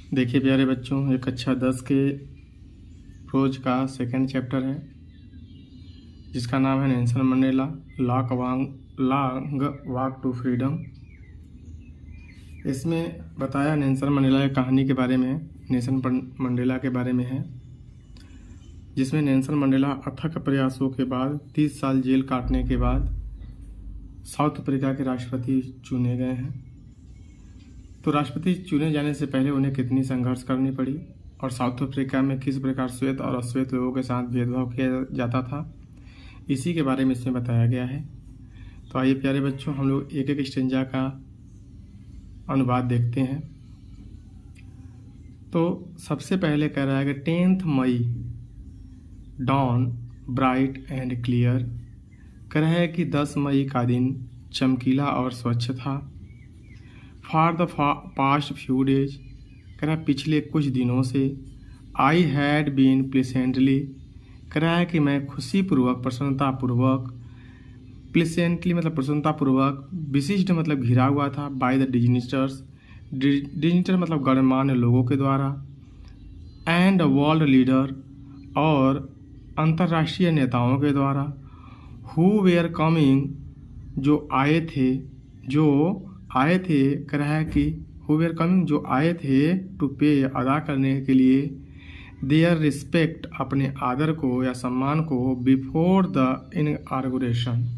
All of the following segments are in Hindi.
देखिए प्यारे बच्चों, ये कक्षा 10 के रोज का सेकंड चैप्टर है जिसका नाम है Nelson Mandela long walk to freedom. इसमें बताया नेल्सन मंडेला की कहानी के बारे में, नेल्सन मंडेला के बारे में है, जिसमें नेल्सन मंडेला अथक प्रयासों के बाद 30 साल जेल काटने के बाद साउथ अफ्रीका के राष्ट्रपति चुने गए हैं। तो राष्ट्रपति चुने जाने से पहले उन्हें कितनी संघर्ष करनी पड़ी और साउथ अफ्रीका में किस प्रकार श्वेत और अश्वेत लोगों के साथ भेदभाव किया जाता था, इसी के बारे में इसमें बताया गया है। तो आइए प्यारे बच्चों, हम लोग एक एक स्टेंजा का अनुवाद देखते हैं। तो सबसे पहले कह रहा है कि 10 मई डॉन ब्राइट एंड क्लियर। कह रहा है कि 10 मई का दिन चमकीला और स्वच्छ था। For the past few days, कह रहा है पिछले कुछ दिनों से, आई हैड बीन प्लेसेंटली, कह रहा है कि मैं खुशीपूर्वक, प्रसन्नतापूर्वक, प्लेसेंटली मतलब प्रसन्नतापूर्वक, विशिष्ट मतलब घिरा हुआ था, बाय द डिजिटर्स, डिजिटर मतलब गणमान्य लोगों के द्वारा, एंड वर्ल्ड लीडर और अंतर्राष्ट्रीय नेताओं के द्वारा, हु वेयर कमिंग जो आए थे, कह रहा है कि हु वेयर कमिंग जो आए थे, टू पे अदा करने के लिए, देयर रिस्पेक्ट अपने आदर को या सम्मान को, बिफोर द इनऑर्गेनेशन,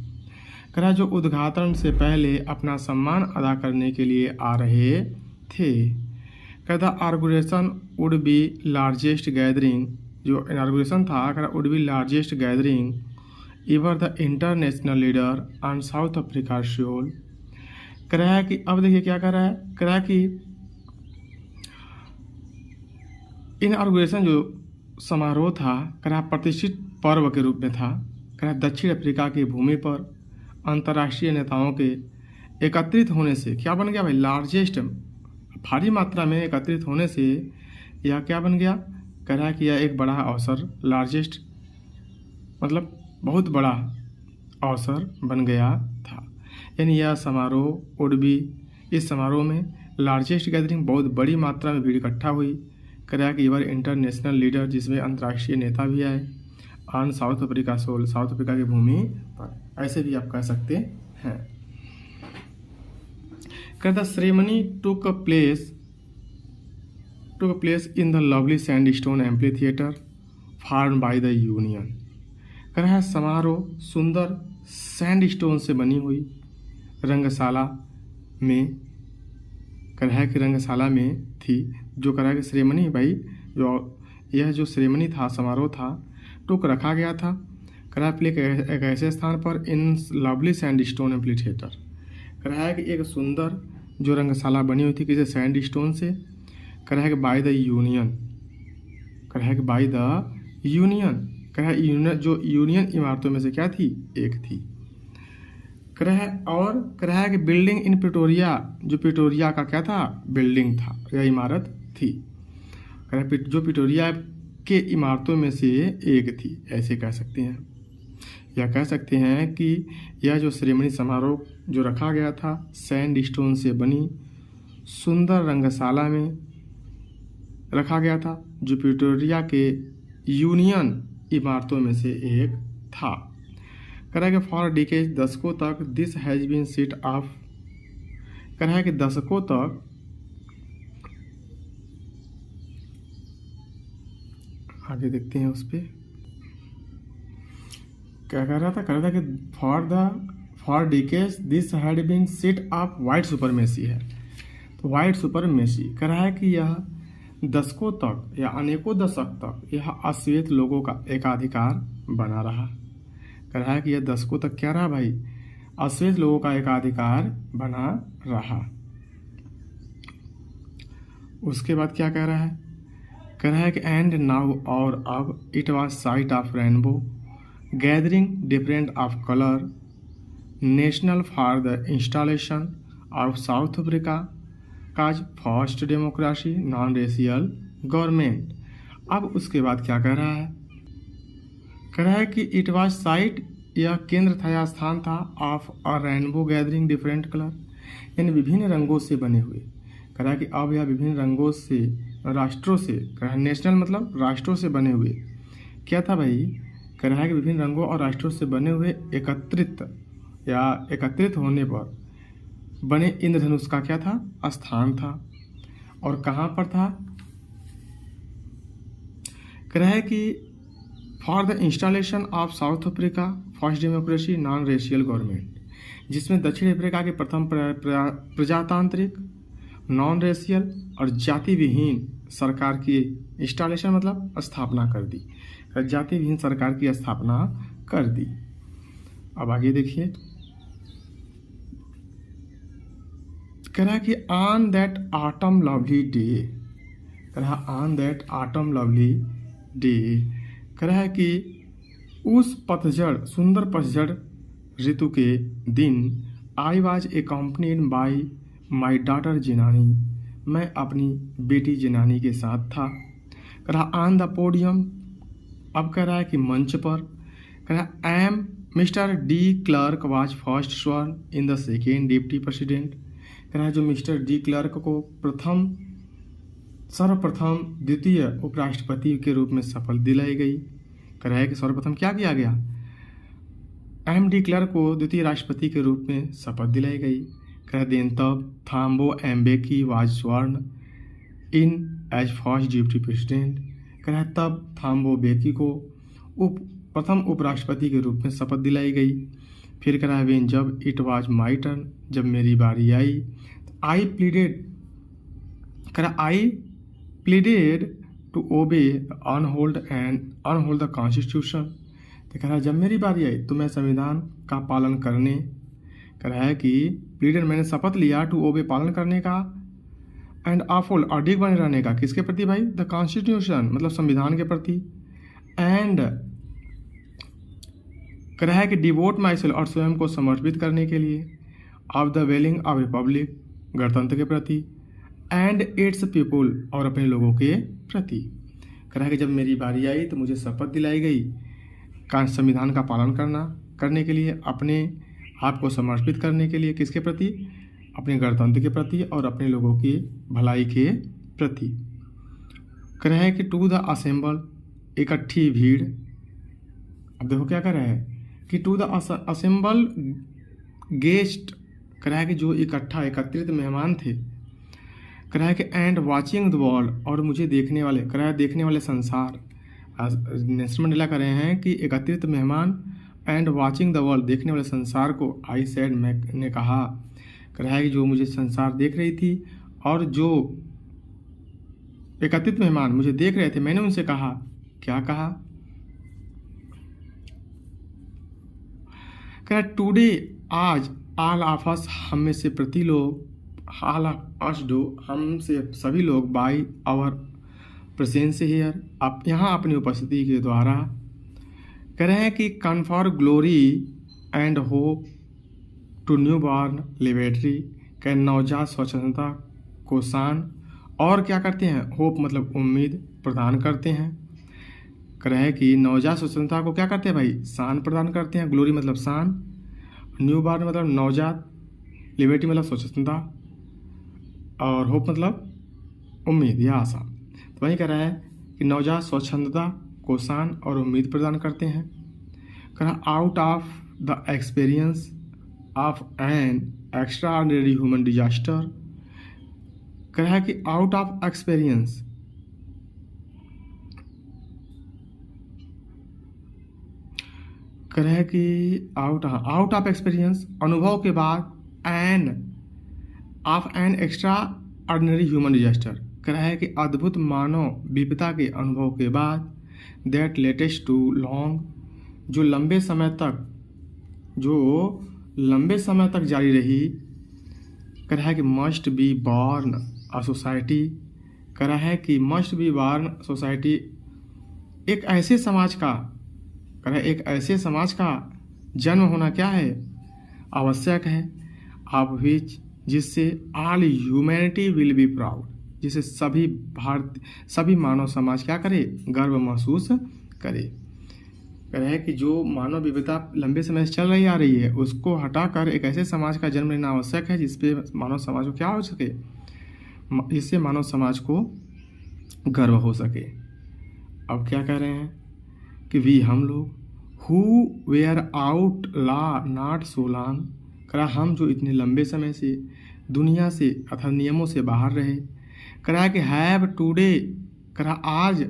कह रहा है जो उद्घाटन से पहले अपना सम्मान अदा करने के लिए आ रहे थे। कह the organisation would be largest gathering, जो इनॉर्गेनेशन था, कह रहा would be largest gathering ever the international leader on South Africa soil. कह रहा है कि अब देखिए क्या कर रहा है, कह रहा है कि इनॉर्गेनेशन जो समारोह था, कह रहा प्रतिष्ठित पर्व के रूप में था। कह रहा दक्षिण अफ्रीका की भूमि पर अंतर्राष्ट्रीय नेताओं के एकत्रित होने से क्या बन गया भाई, लार्जेस्ट, भारी मात्रा में एकत्रित होने से यह क्या बन गया, कह रहा है कि यह एक बड़ा अवसर, लार्जेस्ट मतलब बहुत बड़ा अवसर बन गया था। यानी यह समारोह उड़बी, इस समारोह में लार्जेस्ट गैदरिंग, बहुत बड़ी मात्रा में भीड़ इकट्ठा हुई। कह रहा है कि इवर इंटरनेशनल लीडर, जिसमें अंतर्राष्ट्रीय नेता भी आए, on South Africa soil, South Africa की भूमि पर, ऐसे भी आप कह सकते हैं। कहता ceremony took place in the lovely sandstone amphitheatre form by the union. कह रहा है समारोह सुंदर सैंडस्टोन से बनी हुई रंगशाला में, कह रहा है कि रंगशाला में थी, जो कह रहा है कि सेरेमनी भाई, यह जो सेरेमनी था, समारोह था, टुक रखा गया था, कह रहा है एक ऐसे स्थान पर, इन लवली सैंडस्टोन एम्पली थिएटर। कह रहा है कि एक सुंदर जो रंगशाला बनी हुई थी किसी सैंडस्टोन से, कह रहा है कि बाय द यूनियन, कह रहा है कि बाय द यूनियन, कह रहा है यूनियन, जो यूनियन इमारतों में से क्या थी, एक थी। कह रहा है और कह रहा है कि बिल्डिंग इन प्रिटोरिया, जो प्रिटोरिया का क्या था, बिल्डिंग था या इमारत थी। कह रहा है जो प्रिटोरिया के इमारतों में से एक थी, ऐसे कह सकते हैं। या कह सकते हैं कि यह जो सेरेमनी समारोह जो रखा गया था, सैंडस्टोन से बनी सुंदर रंगशाला में रखा गया था, जो प्रिटोरिया के यूनियन इमारतों में से एक था। कह रहा है कि फॉर डिकेज, दशकों तक, this has been seat of, कह रहा है कि दशकों तक, आगे देखते हैं उस पर क्या कह रहा था। कह रहा था कि for decades this had been seat of white supremacy है। तो वाइट सुपरमेसी कह रहा है कि यह दशकों तक या अनेकों दशक तक यह अश्वेत लोगों का एकाधिकार बना रहा। कह रहा है कि यह दशकों तक क्या रहा भाई, अश्वेत लोगों का एकाधिकार बना रहा। उसके बाद क्या कह रहा है, कह रहा है कि एंड नाउ, और अब, it was site of rainbow gathering different of colour national for the installation of South Africa cause first democracy non racial government. अब उसके बाद क्या कह रहा है, कह रहा है कि इट वाज साइट, यह केंद्र था या स्थान था, of a rainbow gathering different colour, यानी विभिन्न रंगों से बने हुए, कह रहा है कि अब यह विभिन्न रंगों से राष्ट्रों से, कह रहा है नेशनल मतलब राष्ट्रों से बने हुए, क्या था भाई, कह रहा है कि विभिन्न रंगों और राष्ट्रों से बने हुए एकत्रित होने पर बने इंद्रधनुष का क्या था, स्थान था। और कहाँ पर था, कह रहा है कि for the installation of South Africa first democracy non racial government, जिसमें दक्षिण अफ्रीका की प्रथम प्रजातांत्रिक नॉन रेशियल और जाति विहीन सरकार की इंस्टॉलेशन मतलब स्थापना कर दी, जाति विहीन सरकार की स्थापना कर दी। अब आगे देखिए, कह रहा है कि on that autumn lovely day, कह रहा है on that autumn lovely day, कह रहा है कि उस पतझड़ सुंदर पतझड़ ऋतु के दिन I was accompanied by my daughter Zenani, मैं अपनी बेटी जिनानी के साथ था। कह रहा ऑन द पोडियम, अब कह रहा है कि मंच पर, कह रहा am mister de Klerk was first sworn in the second deputy president, कह रहा है जो मिस्टर डी क्लर्क को सर्वप्रथम द्वितीय उपराष्ट्रपति के रूप में शपथ दिलाई गई। कह रहा है कि सर्वप्रथम क्या किया गया, एम डी क्लर्क को द्वितीय राष्ट्रपति के रूप में शपथ दिलाई गई। कह देन तब थाम्बो एम्बेकी वाज स्वर्ण इन एज फर्स्ट डिप्टी प्रेसिडेंट, कह रहा है तब थाम्बो बेकी को प्रथम उपराष्ट्रपति के रूप में शपथ दिलाई गई। फिर कह रहा है वेन जब इट वाज माई टर्न, जब मेरी बारी आई, आई प्लीडेड, कह रहा I pleaded to obey uphold the constitution, तो कह रहा है जब मेरी बारी आई तो मैं संविधान का पालन करने, कह रहा है कि प्लीडेड मैंने शपथ लिया, टू ओबे पालन करने का, एंड अपहोल्ड अडिग बने रहने का, किसके प्रति भाई, द कॉन्स्टिट्यूशन मतलब संविधान के प्रति, एंड कह रहा है कि डिवोट माई सेल्फ और स्वयं को समर्पित करने के लिए, of the veiling of republic गणतंत्र के प्रति, एंड इट्स पीपुल और अपने लोगों के प्रति। कह रहा है कि जब मेरी बारी आई तो मुझे शपथ दिलाई गई संविधान का पालन करने के लिए, अपने आप को समर्पित करने के लिए, किसके प्रति, अपने गणतंत्र के प्रति और अपने लोगों की भलाई के प्रति। कह रहा है कि टू द असेंबल, इकट्ठी भीड़, अब देखो क्या कर रहा है कि टू द असेंबल गेस्ट, कह रहा है कि जो एकत्रित मेहमान थे, कह रहा है कि एंड वाचिंग द वर्ल्ड और मुझे देखने वाले, कह रहा है देखने वाले संसार, नेल्सन मंडेला कर रहे हैं कि एकत्रित मेहमान एंड वाचिंग द वर्ल्ड देखने वाले संसार को, आई सेड मैंने कहा, कह रहा है कि जो मुझे संसार देख रही थी और जो एकत्रित मेहमान मुझे देख रहे थे, मैंने उनसे कहा, क्या कहा, कह रहा टुडे आज ऑल ऑफ अस, हम में से प्रति लोग, ऑल ऑफ अस डू हमसे सभी लोग, बाई आवर प्रेजेंस हियर आप यहाँ अपनी उपस्थिति के द्वारा, कह रहे हैं कि confer glory and hope to newborn liberty, कह नवजात स्वतंत्रता को शान और क्या करते हैं, होप मतलब उम्मीद प्रदान करते हैं। कह रहे हैं कि नवजात स्वतंत्रता को क्या करते हैं भाई, शान प्रदान करते हैं, ग्लोरी मतलब शान, न्यू बॉर्न मतलब नवजात, लिबर्टी मतलब स्वतंत्रता, और होप मतलब उम्मीद या आशा। तो वही कह रहा है कि नवजात स्वच्छंदता को शान और उम्मीद प्रदान करते हैं। कह रहा out of the experience of N extraordinary human disaster, कह रहा है कि आउट ऑफ एक्सपीरियंस, कह रहा है कि आउट ऑफ एक्सपीरियंस अनुभव के बाद, of an extra ordinary human disaster, कह रहा है कि अद्भुत मानव विपदा के अनुभव के बाद, दैट लेटेस्ट टू लॉन्ग, जो लंबे समय तक जारी रही, कह रहा है कि must be born a society, कह रहा है कि मस्ट बी बॉर्न सोसाइटी, एक ऐसे समाज का, कह रहा है एक ऐसे समाज का जन्म होना क्या है, आवश्यक है, ऑफ विच जिससे all humanity will be proud, जिसे सभी मानव समाज क्या करे, गर्व महसूस करे। कह रहा है कि जो मानव विविधता लंबे समय से चल रही आ रही है, उसको हटाकर एक ऐसे समाज का जन्म लेना आवश्यक है जिसपे मानव समाज को क्या हो सके, इससे मानव समाज को गर्व हो सके। अब क्या कह रहे हैं कि वी हम लोग who were outlaw not so long, करा हम जो इतने लंबे समय से दुनिया से अथवा नियमों से बाहर रहे, करा कि हैव टुडे, करा आज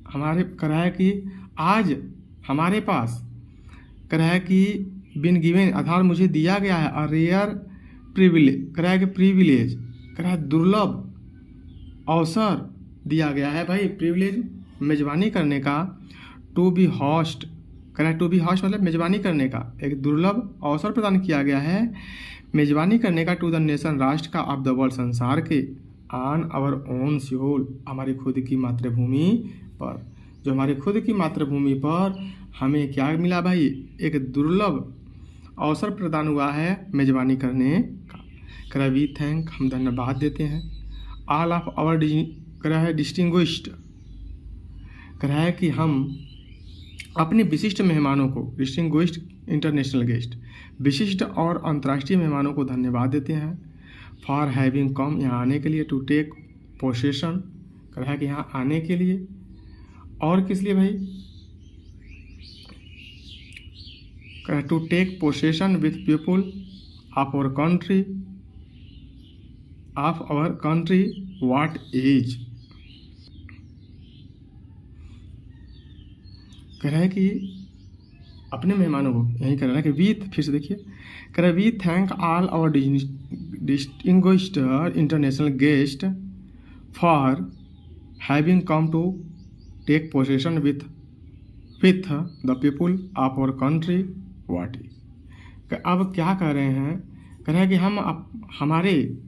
हमारे, करा है कि आज हमारे पास, करा है कि बिन गिवन अर्थात मुझे दिया गया है अ रेयर प्रिविलेज, करा है कि प्रिविलेज, करा है दुर्लभ अवसर दिया गया है भाई, प्रिविलेज मेजबानी करने का, टू बी हॉस्ट, करा टू बी हॉस्ट मतलब मेजबानी करने का, एक दुर्लभ अवसर प्रदान किया गया है मेजबानी करने का टू द नेशन, राष्ट्र का, ऑफ द वर्ल्ड, संसार के, ऑन आवर ओन सोल, हमारी खुद की मातृभूमि पर, जो हमारी खुद की मातृभूमि पर हमें क्या मिला भाई, एक दुर्लभ अवसर प्रदान हुआ है मेजबानी करने का। करा वी थैंक, हम धन्यवाद देते हैं, ऑल ऑफ आवर, करा है डिस्टिंग्विश्ड, करा है कि हम अपने विशिष्ट मेहमानों को, डिस्टिंग्विश्ड इंटरनेशनल गेस्ट, विशिष्ट और अंतर्राष्ट्रीय मेहमानों को धन्यवाद देते हैं, फॉर हैविंग कम, यहाँ आने के लिए, टू टेक पोसेशन, करा है कि यहाँ आने के लिए, और किस लिए भाई, to take possession with people of our country, of our country what is, कह रहा है कि अपने मेहमानों को, यही कह रहा है कि वी, फिर से देखिए, कह रहा है we thank all our distinguished international guest for having come to take possession with the people of our country what is. अब क्या कह रहे हैं, कह रहे हैं कि हम हमारे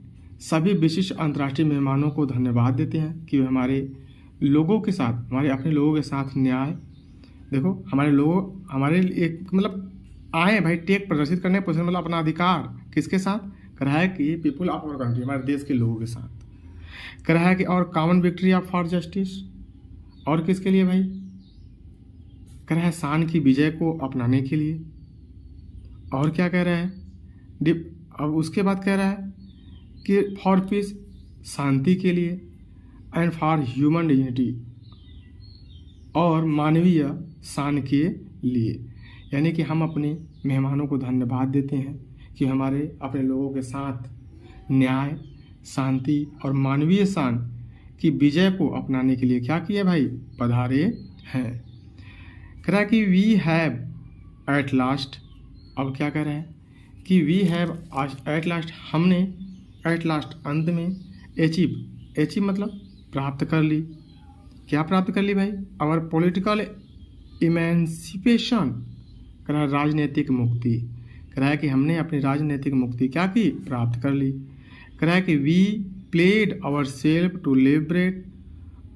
सभी विशिष्ट अंतर्राष्ट्रीय मेहमानों को धन्यवाद देते हैं कि हमारे लोगों के साथ, हमारे अपने लोगों के साथ न्याय, देखो हमारे लोग हमारे एक मतलब आए भाई टेक प्रदर्शित करने पोषण मतलब अपना अधिकार किसके साथ, कर रहा है कि पीपुल ऑफ आवर कंट्री, हमारे देश के लोगों के साथ, कर रहा है कि और common victory of for justice, और किसके लिए भाई, कर रहा है शान की विजय को अपनाने के लिए, और क्या कह रहा है, अब उसके बाद कह रहा है कि फॉर पीस, शांति के लिए, एंड फॉर ह्यूमन डिग्निटी, और मानवीय शान के लिए, यानी कि हम अपने मेहमानों को धन्यवाद देते हैं कि हमारे अपने लोगों के साथ न्याय, शांति और मानवीय शान की विजय को अपनाने के लिए क्या किए भाई, पधारे हैं। कह रहा है कि वी हैव एट लास्ट, अब क्या कह रहे हैं कि वी हैव एट लास्ट, हमने एट लास्ट अंत में, अचीव मतलब प्राप्त कर ली, क्या प्राप्त कर ली भाई, आवर पॉलिटिकल इमेंसिपेशन, कह रहा है राजनीतिक मुक्ति, कह रहा है कि हमने अपनी राजनीतिक मुक्ति क्या की, प्राप्त कर ली। कह रहा है कि we pledge our self to liberate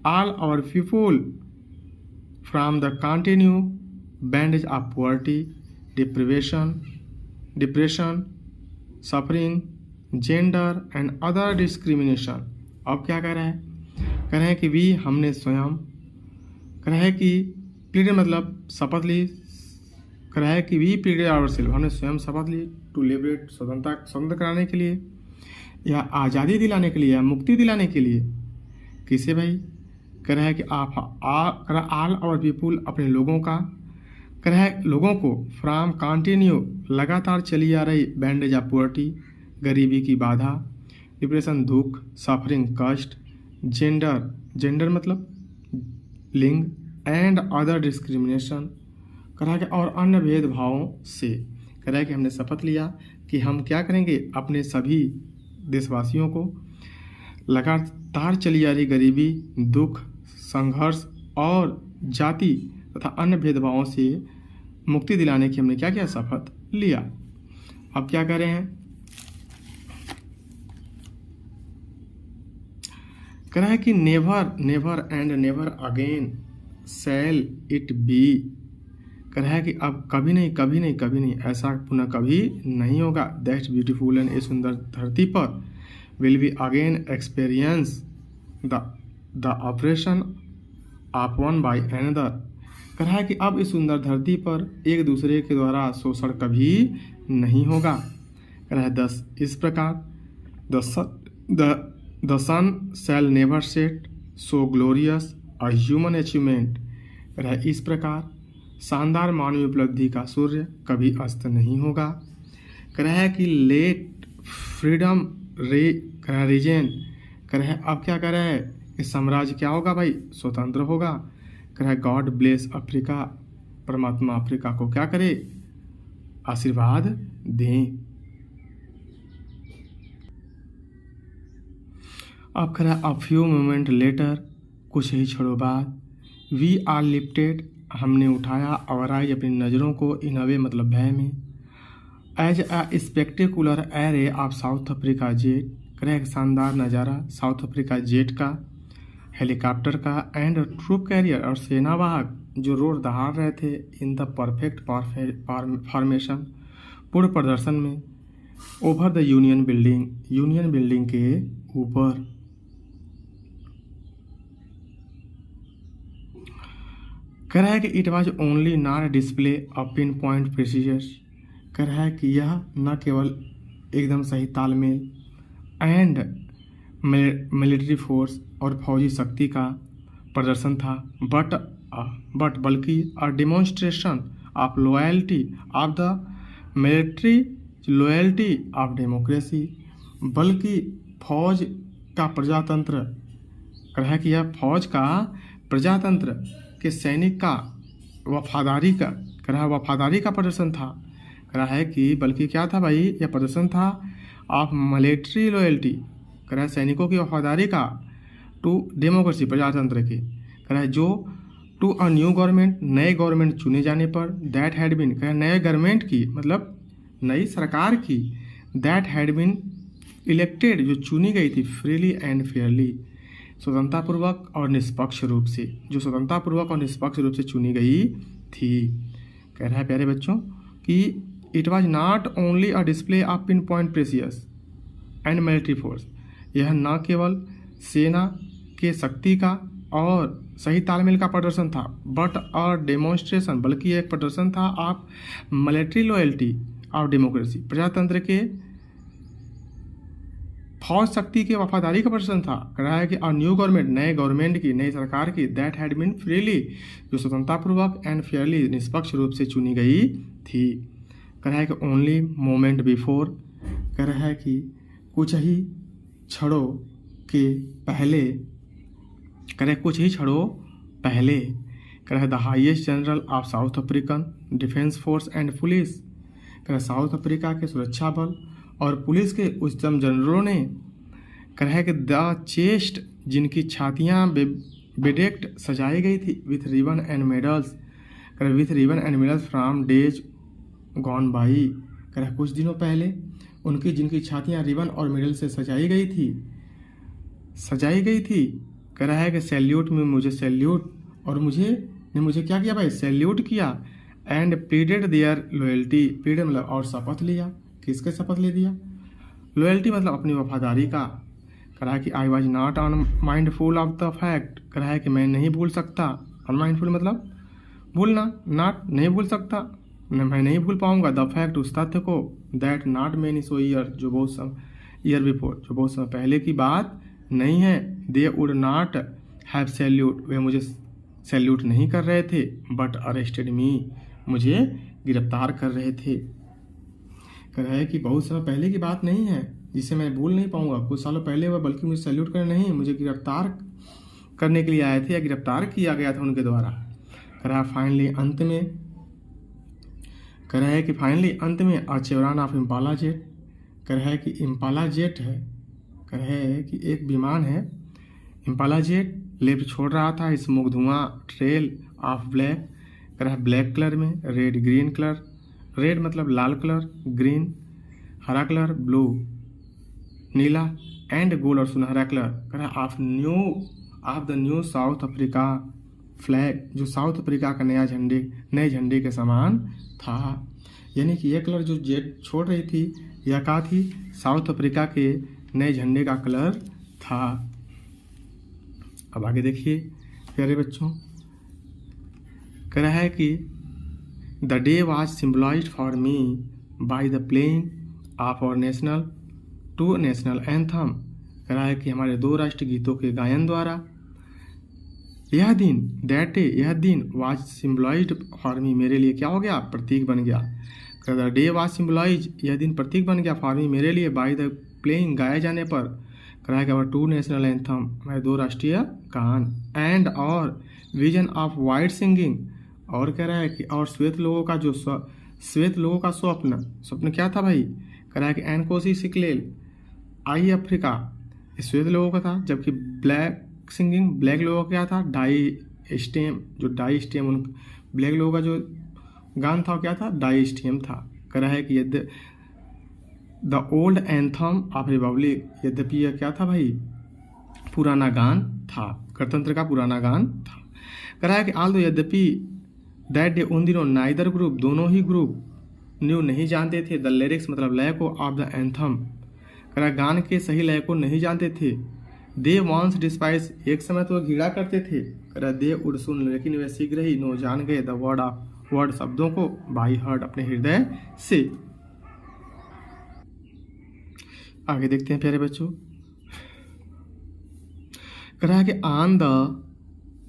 all our people from the continue bondage of poverty, depression, suffering, gender and other discrimination. अब क्या कह रहा है, कह रहे हैं कि वी, हमने स्वयं, कह रहा है कि प्लीड मतलब शपथ ली, कह रहा है कि वी प्लीडेड आवर सेल्फ, हमने स्वयं शपथ ली, टू लिबरेट, स्वतंत्र कराने के लिए, या आज़ादी दिलाने के लिए, या मुक्ति दिलाने के लिए, किसे भाई, कह रहा है कि आप ऑल आवर पीपुल, अपने लोगों का, कह रहा है लोगों को, फ्रॉम कंटिन्यू, लगातार चली आ रही, बैंडेज ऑफ पॉवर्टी, गरीबी की बाधा, डिप्रेशन दुख, सफरिंग कष्ट, जेंडर मतलब लिंग, एंड अदर डिस्क्रिमिनेशन, कह रहा है कि और अन्य भेदभावों से, कह रहा है कि हमने शपथ लिया कि हम क्या करेंगे, अपने सभी देशवासियों को लगातार चली आ रही गरीबी, दुख, संघर्ष और जाति तथा अन्य भेदभावों से मुक्ति दिलाने की हमने क्या किया, शपथ लिया। अब क्या कह रहे हैं, कह रहा है कि never and never again shall it be, कह रहा है कि अब कभी नहीं ऐसा पुनः कभी नहीं होगा, दैट ब्यूटीफुल एंड, इस सुंदर धरती पर, will be again experience the operation of one by another, कह रहा है कि अब इस सुंदर धरती पर एक दूसरे के द्वारा शोषण कभी नहीं होगा। कह रहा है इस प्रकार the the sun shall never set so glorious a human achievement. रह इस प्रकार शानदार मानवीय उपलब्धि का सूर्य कभी अस्त नहीं होगा। कह रहा है कि लेट फ्रीडम रे रीजन। कह रहा है अब क्या कह रहा है कि साम्राज्य क्या होगा भाई, स्वतंत्र होगा। कह रहा है गॉड ब्लेस अफ्रीका, परमात्मा अफ्रीका को क्या करे, आशीर्वाद दें। अब कह रहा है अ फ्यू मोमेंट लेटर, कुछ ही क्षणों बाद, वी आर लिफ्टेड, हमने उठाया, और आई अपनी नज़रों को, इन अवे मतलब भय में, as a spectacular array of South Africa jet. कह रहा है शानदार नज़ारा साउथ अफ्रीका जेट का, हेलीकॉप्टर का, एंड ट्रूप कैरियर और सेनावाहक जो रोड दहाड़ रहे थे, इन द परफेक्ट फॉर्मेशन, पूर्ण प्रदर्शन में, ओवर द यूनियन बिल्डिंग के ऊपर। कह रहा है कि it was only not display of pin point precisions. कह रहा है कि यह न केवल एकदम सही तालमेल एंड मिलिट्री फोर्स और फौजी शक्ति का प्रदर्शन था, बट बल्कि a demonstration of loyalty of the military, loyalty of democracy, बल्कि फौज का प्रजातंत्र। कह रहा है कि यह फौज का प्रजातंत्र के सैनिक का वफादारी का, कह रहा है वफादारी का प्रदर्शन था। कह रहा है कि बल्कि क्या था भाई, यह प्रदर्शन था ऑफ मिलिट्री लॉयल्टी, कह रहा है सैनिकों की वफादारी का, टू डेमोक्रेसी, प्रजातंत्र के। कह रहा है जो टू अ न्यू गवर्नमेंट, नए गवर्नमेंट चुने जाने पर, दैट हैड बीन, कह रहा है नए गवर्नमेंट की मतलब नई सरकार की, दैट हैड बीन इलेक्टेड, जो चुनी गई थी, फ्रीली एंड फेयरली, स्वतंत्रतापूर्वक और निष्पक्ष रूप से, जो स्वतंत्रतापूर्वक और निष्पक्ष रूप से चुनी गई थी। कह रहा है प्यारे बच्चों कि it was not only a display of pin point precious and military force, यह न केवल सेना के शक्ति का और सही तालमेल का प्रदर्शन था, बट अ डेमोन्स्ट्रेशन, बल्कि एक प्रदर्शन था of military loyalty of democracy, प्रजातंत्र के फौज शक्ति के वफादारी का प्रदर्शन था। कह रहा है कि अ न्यू गवर्नमेंट, नए गवर्नमेंट की, नई सरकार की, दैट हैड बीन फ्रीली, जो स्वतंत्रतापूर्वक एंड फेयरली, निष्पक्ष रूप से चुनी गई थी। कह रहा है कि ओनली मोमेंट बिफोर, कह रहा है कि कुछ ही क्षणों के पहले, कह रहे कुछ ही क्षणों पहले, कह रहा है the highest general of south African defence force and police, कह रहा साउथ अफ्रीका के सुरक्षा बल और पुलिस के उच्चतम जनरलों ने, कह रहा है कि द चेस्ट, जिनकी छातियाँ बेडेक्ट सजाई गई थी, विथ रिबन एंड मेडल्स, कह रहा with ribbon and medals from days gone by, कह रहा कुछ दिनों पहले उनकी जिनकी छातियाँ रिबन और मेडल से सजाई गई थी। कह रहा है कि सैल्यूट में मुझे सैल्यूट, और मुझे क्या किया भाई, सैल्यूट किया, and pleaded their loyalty, pleaded मतलब और शपथ लिया, किसके शपथ ले दिया, लॉयल्टी मतलब अपनी वफादारी का। कह रहा है कि I was not unmindful of the fact, कह रहा है कि मैं नहीं भूल सकता, अनमाइंडफुल मतलब भूलना, नॉट नहीं भूल सकता, मैं नहीं भूल पाऊंगा, द फैक्ट उस तथ्य को, that not many so year, जो बहुत समय ईयर बिफोर, जो बहुत समय पहले की बात नहीं है, they would not have salute, वे मुझे सैल्यूट नहीं कर रहे थे, बट अरेस्टेड मी, मुझे गिरफ्तार कर रहे थे। कह रहा है कि बहुत समय पहले की बात नहीं है जिसे मैं भूल नहीं पाऊंगा, कुछ सालों पहले हुआ, बल्कि मुझे सैल्यूट करने नहीं, मुझे गिरफ्तार करने के लिए आए थे या गिरफ्तार किया गया था उनके द्वारा। कह रहा है फाइनली अंत में, कह रहा है कि फाइनली अंत में अ चिवरान ऑफ इम्पाला जेट, कह रहा है कि इम्पाला जेट है, कह रहा है कि एक विमान है इम्पाला जेट, लिफ्ट छोड़ रहा था, स्मोक धुआं, ट्रेल ऑफ ब्लैक, कह रहा है ब्लैक कलर में, रेड ग्रीन कलर, रेड मतलब लाल कलर, ग्रीन हरा colour, blue Neela, and gold और सुनहरा कलर, कह रहा of the new south Africa flag, जो साउथ अफ्रीका का नए झंडे के समान था। यानी कि यह कलर जो जेट छोड़ रही थी, यह क्या थी, साउथ अफ्रीका के नए झंडे का कलर था। अब आगे देखिए प्यारे बच्चों, कह रहा है कि the day was symbolised for me by the playing of our national anthem, कह रहा है कि हमारे 2 राष्ट्रीय गीतों के गायन द्वारा। यह दिन दैट डे, यह दिन वाज सिम्बलाइज्ड फॉर मी, मेरे लिए क्या हो गया, प्रतीक बन गया। द डे वाज सिम्बलाइज, यह दिन प्रतीक बन गया फॉर मी, मेरे लिए, बाय द प्लेइंग, गाए जाने पर। कह रहा है कि अवर 2 नेशनल एंथम, हमारे 2 राष्ट्रीय गान, एंड और विजन ऑफ वाइट सिंगिंग, और कह रहा है कि और श्वेत लोगों का जो श्वेत लोगों का स्वप्न क्या था भाई, कह रहा है कि एन कोसी सिकलेल आई अफ्रीका, श्वेत लोगों का था, जबकि ब्लैक सिंगिंग, ब्लैक लोगों का क्या था, डाई स्टेम, जो डाई स्टेम, उन ब्लैक लोगों का जो गान था क्या था, डाई स्टेम था। कह रहा है कि यद्य the old anthem of republic, यद्यपि यह क्या था भाई, पुराना गान था, गणतंत्र का पुराना गान था। कह रहा है कि आल दो, यद्यपि दैट डे, उन दिनों नाइदर ग्रुप, दोनों ही ग्रुप न्यू नहीं जानते थे, द लिरिक्स मतलब लय को, ऑफ द एंथम, कह रहा है गान के सही लय को नहीं जानते थे। दे वॉन्स डिस्पाइस, एक समय तो घृणा करते थे, कह रहा दे उड़ सुन, लेकिन वे शीघ्र ही नो जान गए, द वर्ड शब्दों को, बाई हर्ट अपने हृदय से। आगे देखते हैं प्यारे बच्चों। कह रहा है कि on the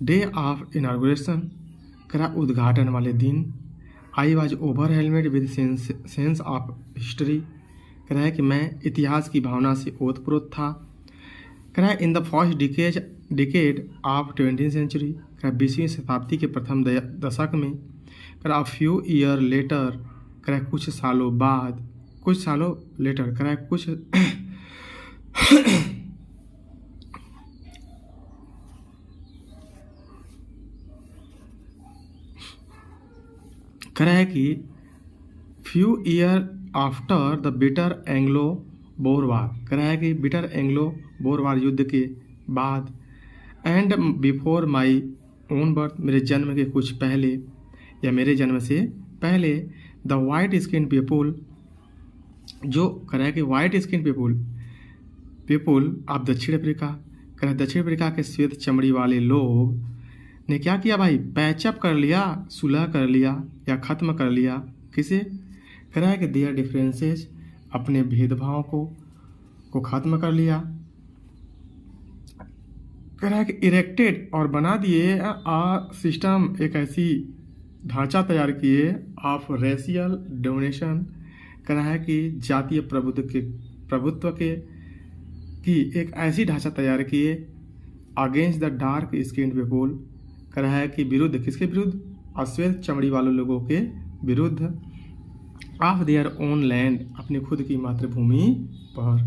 day of inauguration, कह रहा उद्घाटन वाले दिन, I was over helmet with sense of history, कह रहा है कि मैं इतिहास की भावना से ओतप्रोत था। कह रहा है in the first decade of 20th century, कह रहा 20वीं शताब्दी के प्रथम दशक में, कह रहा फ्यू ईयर लेटर, कह रहा कुछ सालों बाद, कुछ सालों लेटर, कह रहा कुछ कह रहा है कि few year after the bitter Anglo Boer war, कह रहा है कि बिटर एंग्लो बोर वार युद्ध के बाद, and before my own birth, मेरे जन्म के कुछ पहले या मेरे जन्म से पहले, द वाइट स्किन पीपुल, जो कह रहा है कि वाइट स्किन पीपुल ऑफ दक्षिण अफ्रीका, कह रहा है दक्षिण अफ्रीका के श्वेत चमड़ी वाले लोग ने क्या किया भाई, पैचअप कर लिया, सुलह कर लिया या ख़त्म कर लिया, किसे, कह रहा है कि देयर डिफरेंसेस, अपने भेदभाव को ख़त्म कर लिया। कह रहा है कि इरेक्टेड, और बना दिए सिस्टम, एक ऐसी ढांचा तैयार किए, ऑफ रेशियल डोमिनेशन, कह रहा है कि जातीय प्रभुत्व के की एक ऐसी ढांचा तैयार किए, against the dark skin people, कह रहा है कि विरुद्ध, किसके विरुद्ध, अश्वेत चमड़ी वाले लोगों के विरुद्ध, ऑफ देयर ओन लैंड, अपनी खुद की मातृभूमि पर।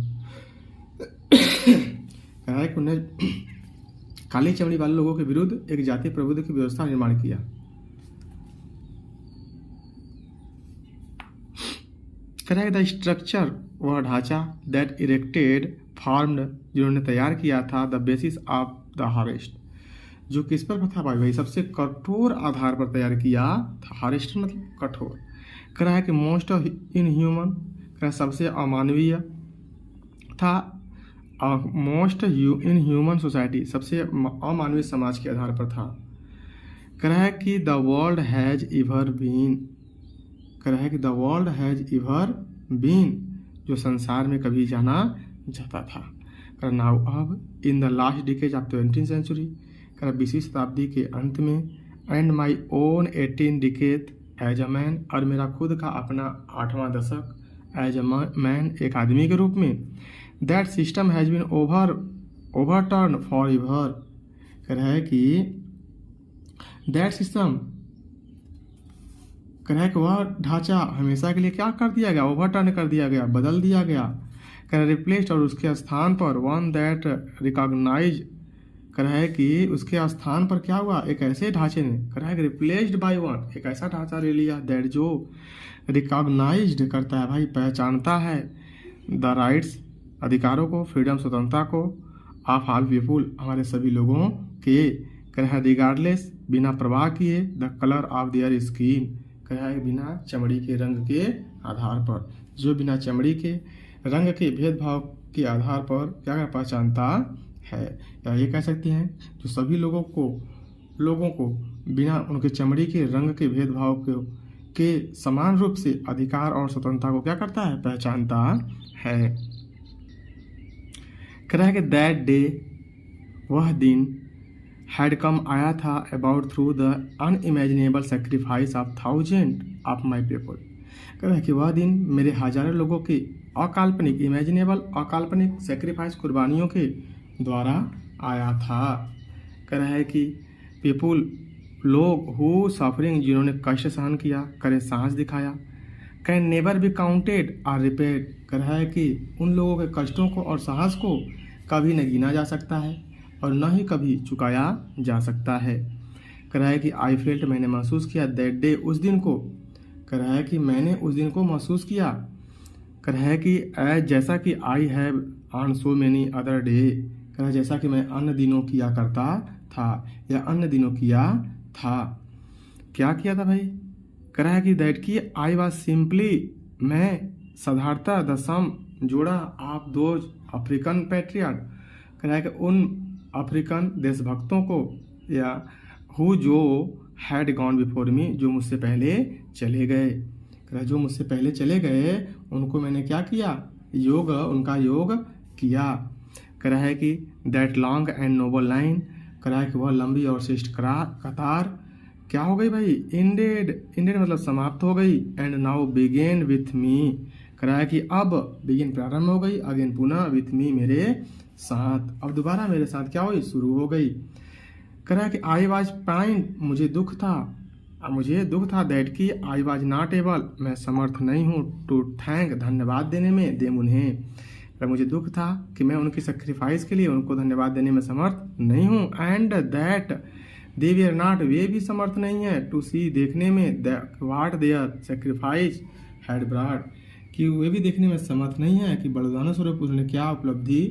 कह रहा है कि उन्हें काली चमड़ी वाले लोगों के विरुद्ध एक जातीय प्रभुत्व की व्यवस्था निर्माण किया। कह रहा है द स्ट्रक्चर, वह ढांचा, दैट इरेक्टेड फॉर्म्ड, जिन्होंने तैयार किया था, the basis of the harvest, जो किस पर था भाई, सबसे कठोर आधार पर तैयार किया था, हार्वेस्ट मतलब कठोर। कह रहा है कि मोस्ट इनह्यूमन, कह रहा सबसे अमानवीय था, मोस्ट इन ह्यूमन सोसाइटी, सबसे अमानवीय समाज के आधार पर था। कह रहा है कि the world has ever been, कह रहा है कि the world has ever been, जो संसार में कभी जाना जाता था। कह नाउ अब in the last decade of 20th century, कह रहा 20वीं शताब्दी के अंत में, and my own 18 decade as a man, और मेरा खुद का अपना 8वां दशक, एज अ मैन, एक आदमी के रूप में, that system has been overturn forever, कह रहा है कि दैट सिस्टम, कह रहा है कि वह ढांचा हमेशा के लिए क्या कर दिया गया, ओवरटर्न कर दिया गया, बदल दिया गया, कह रहा रिप्लेस्ड, और उसके स्थान पर वन दैट रिकॉग्नाइज, कह रहा है कि उसके स्थान पर क्या हुआ, एक ऐसे ढांचे ने, कह रहा है कि रिप्लेस्ड बाय वन, एक ऐसा ढांचा ले लिया, दैट जो रिकॉग्नाइज्ड करता है भाई, पहचानता है, द राइट्स, अधिकारों को, फ्रीडम, स्वतंत्रता को, ऑफ ऑल पीपुल, हमारे सभी लोगों के, कह रहा है रिगार्डलेस, बिना प्रवाह किए, the colour of their skin, कह रहा है बिना चमड़ी के रंग के आधार पर, जो बिना चमड़ी के रंग के भेदभाव के आधार पर क्या पहचानता है, या ये कह सकते हैं जो सभी लोगों को बिना उनके चमड़ी के रंग के भेदभाव के समान रूप से अधिकार और स्वतंत्रता को क्या करता है, पहचानता है। कह रहा है कि दैट डे, वह दिन, हैड कम, आया था, about through the unimaginable sacrifice of thousand of my people. कह रहा है कि वह दिन मेरे हजारों लोगों की अकाल्पनिक, इमेजिनेबल अकाल्पनिक सेक्रीफाइस, कुर्बानियों के द्वारा आया था। कह रहा है कि पीपुल, लोग, हु सफरिंग, जिन्होंने कष्ट सहन किया, करे साहस दिखाया, कैन नेवर बी काउंटेड और रिपेड। कह रहा है कि उन लोगों के कष्टों को और साहस को कभी न गिना जा सकता है और न ही कभी चुकाया जा सकता है। कह रहा है कि आई फेल्ट, मैंने महसूस किया, दैट डे, उस दिन को। कह रहा है कि मैंने उस दिन को महसूस किया। कह रहा है कि एज, जैसा कि I have on so many other day. कह रहा है जैसा कि मैं अन्य दिनों किया करता था या अन्य दिनों किया था। क्या किया था भाई? कह रहा है कि दैट की आई वॉज सिंपली, मैं साधारणतः द सम, जोड़ा आप दोज अफ्रीकन पैट्रियट। कह रहा है कि उन अफ्रीकन देशभक्तों को, या हु, जो हैड गॉन बिफोर मी, जो मुझसे पहले चले गए। कह रहा है जो मुझसे पहले चले गए उनको मैंने क्या किया? योग, उनका योग किया। कह रहा है कि that long and noble line. कह रहा है कि वह लंबी और श्रेष्ठ कतार क्या हो गई भाई? इंडेड, इंडेड मतलब समाप्त हो गई। And now begin with me. कह रहा है कि अब बिगिन प्रारंभ हो गई, अगेन पुनः, विथ मी मेरे साथ, अब दोबारा मेरे साथ क्या हुई? शुरू हो गई। कह रहा है कि आई वॉज पाइन, मुझे दुख था, दैट की आई वॉज नॉट एबल, मैं समर्थ नहीं हूँ, टू थैंक, धन्यवाद देने में, देम उन्हें। मुझे दुख था कि मैं उनकी सेक्रीफाइस के लिए उनको धन्यवाद देने में समर्थ नहीं हूँ। And that they we are not, वे भी समर्थ नहीं है, टू सी, देखने में, what their sacrifice had brought, कि वे भी देखने में समर्थ नहीं है कि बलिदान स्वरूप उन्होंने क्या उपलब्धि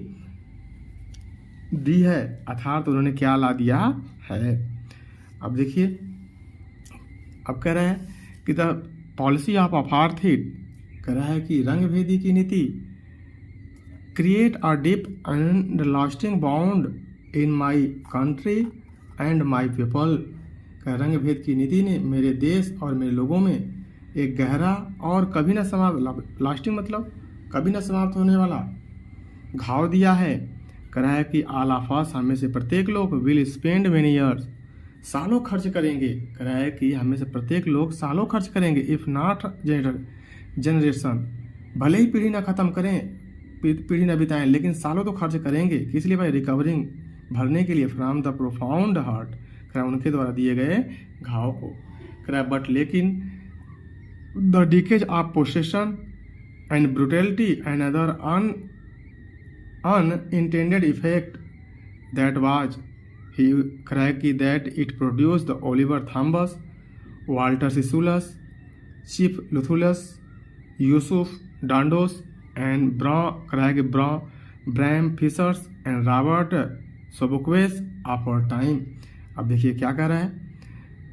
दी है, अर्थात उन्होंने क्या ला दिया है। अब देखिए, अब कह रहा है कि द पॉलिसी ऑफ अपार्थाइड, कह रहा है कि रंग भेदी की नीति, create a deep and lasting bound in my country and my people. रंग भेद की नीति ने मेरे देश और मेरे लोगों में एक गहरा और कभी न समाप्त, लास्टिंग मतलब कभी न समाप्त होने वाला घाव दिया है। कह रहा है कि ऑल ऑफ अस, हमें से प्रत्येक लोग, विल स्पेंड मेनी ईयर्स, सालों खर्च करेंगे। कह रहा है कि हमें से प्रत्येक लोग सालों खर्च करेंगे, इफ़ नॉट जनरेशन, भले ही पीढ़ी ना खत्म करें, पीढ़ी ना बिताएं, लेकिन सालों तो खर्च करेंगे। किस लिए भाई? रिकवरिंग, भरने के लिए, फ्रॉम द प्रोफाउंड हर्ट, कह रहा है उनके द्वारा दिए गए घाव को। कह रहा है बट लेकिन the decades of possession and brutality and other unintended effect that was, ही, कह रहा है कि that it produce the Oliver Thomas, Walter Sisulus, chief Luthulus, Yusuf Dandos and कह रहा है कि Bram Fischers and Robert Sobukwes of our time. अब देखिए क्या कह रहा है?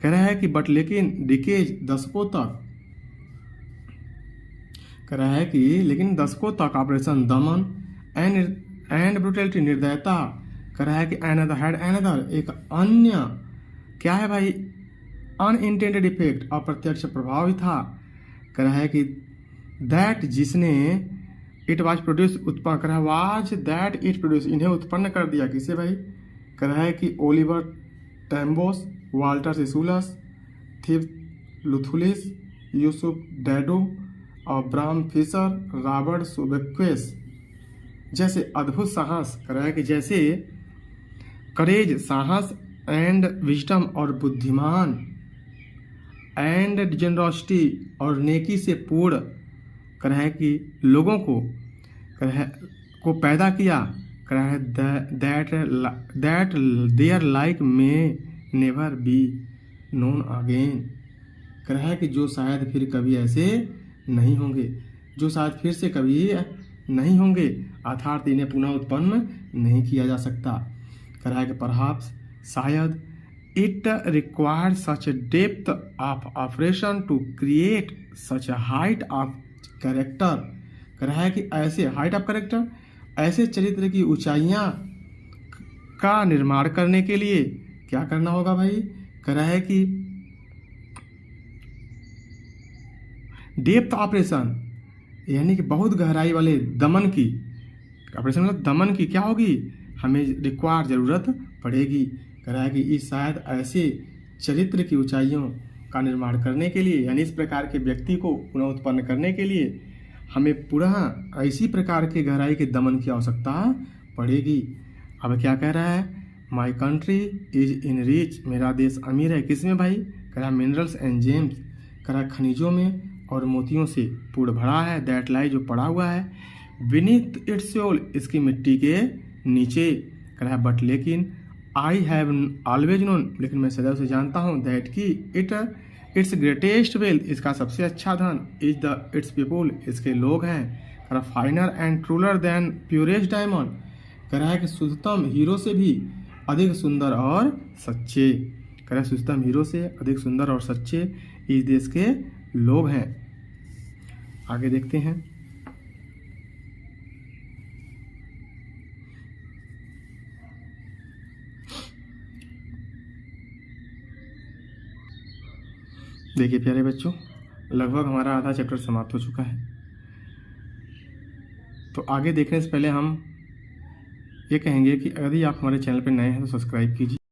कह रहा है कि बट लेकिन डिकेज, दशकों तक, कह रहा है कि लेकिन दशकों तक ऑपरेशन दमन एंड ब्रुटलिटी, निर्दयता, कह रहा है कि एनदर, एक अन्य, क्या है भाई? अनइंटेंडेड इफेक्ट, अप्रत्यक्ष प्रभाव ही था। कह रहा है कि दैट, जिसने, इट वाज प्रोड्यूस, उत्पन्न, कर रहा है वाज दैट इट प्रोड्यूस, इन्हें उत्पन्न कर दिया। किसे भाई? कह रहा है कि ओलिवर टैम्बोस, वाल्टर सिसुलस, थीव लुथुलिस, यूसुफ डैडो और ब्राम फिशर, रॉबर्ट सोबेक्वेस जैसे अद्भुत साहस, कह रहा है कि जैसे करेज, साहस, एंड विजडम और बुद्धिमान, एंड जेनरोसिटी और नेकी से पूर्ण, कह रहा है कि लोगों को, कह रहा है को पैदा किया। कह रहा है that their like may never be known again. कह रहा है कि जो शायद फिर कभी ऐसे नहीं होंगे, जो शायद फिर से कभी नहीं होंगे, अर्थात इन्हें पुनः उत्पन्न नहीं किया जा सकता। कह रहा है कि परहैप्स, शायद, it required such depth of operation to create such height of character. कह रहा है कि ऐसे हाइट ऑफ कैरेक्टर, ऐसे चरित्र की ऊंचाइयां का निर्माण करने के लिए क्या करना होगा भाई? कह रहा है कि डेप्थ ऑपरेशन, यानी कि बहुत गहराई वाले दमन की, ऑपरेशन मतलब दमन की क्या होगी, हमें रिक्वायर ज़रूरत पड़ेगी। कह रहा है कि इस शायद ऐसे चरित्र की ऊंचाइयों का निर्माण करने के लिए, यानी इस प्रकार के व्यक्ति को पुनः उत्पन्न करने के लिए हमें पुनः ऐसी प्रकार के गहराई के दमन की आवश्यकता पड़ेगी। अब क्या कह रहा है, my country is in rich, मेरा देश अमीर है किसमें भाई, कह रहा है मिनरल्स एंड जेम्स, कह रहा है खनिजों में और मोतियों से पूर्ण भरा है, दैट लाई जो पड़ा हुआ है, बीनीथ इट्स सोल, इसकी मिट्टी के नीचे, कह रहा है बट लेकिन आई हैव ऑलवेज नोन, लेकिन मैं सदैव से जानता हूँ, दैट की इट्स ग्रेटेस्ट वेल्थ, इसका सबसे अच्छा धन, इज द इट्स पीपुल, इसके लोग हैं, कह रहा finer and truer than purest diamond, कह रहा है कि शुद्धतम हीरो से भी अधिक सुंदर और सच्चे, कह रहा है शुद्धतम हीरो से अधिक सुंदर और सच्चे इस देश के लोग हैं। आगे देखते हैं। देखिए प्यारे बच्चों, लगभग हमारा आधा चैप्टर समाप्त हो चुका है। तो आगे देखने से पहले हम ये कहेंगे कि यदि आप हमारे चैनल पर नए हैं तो सब्सक्राइब कीजिए।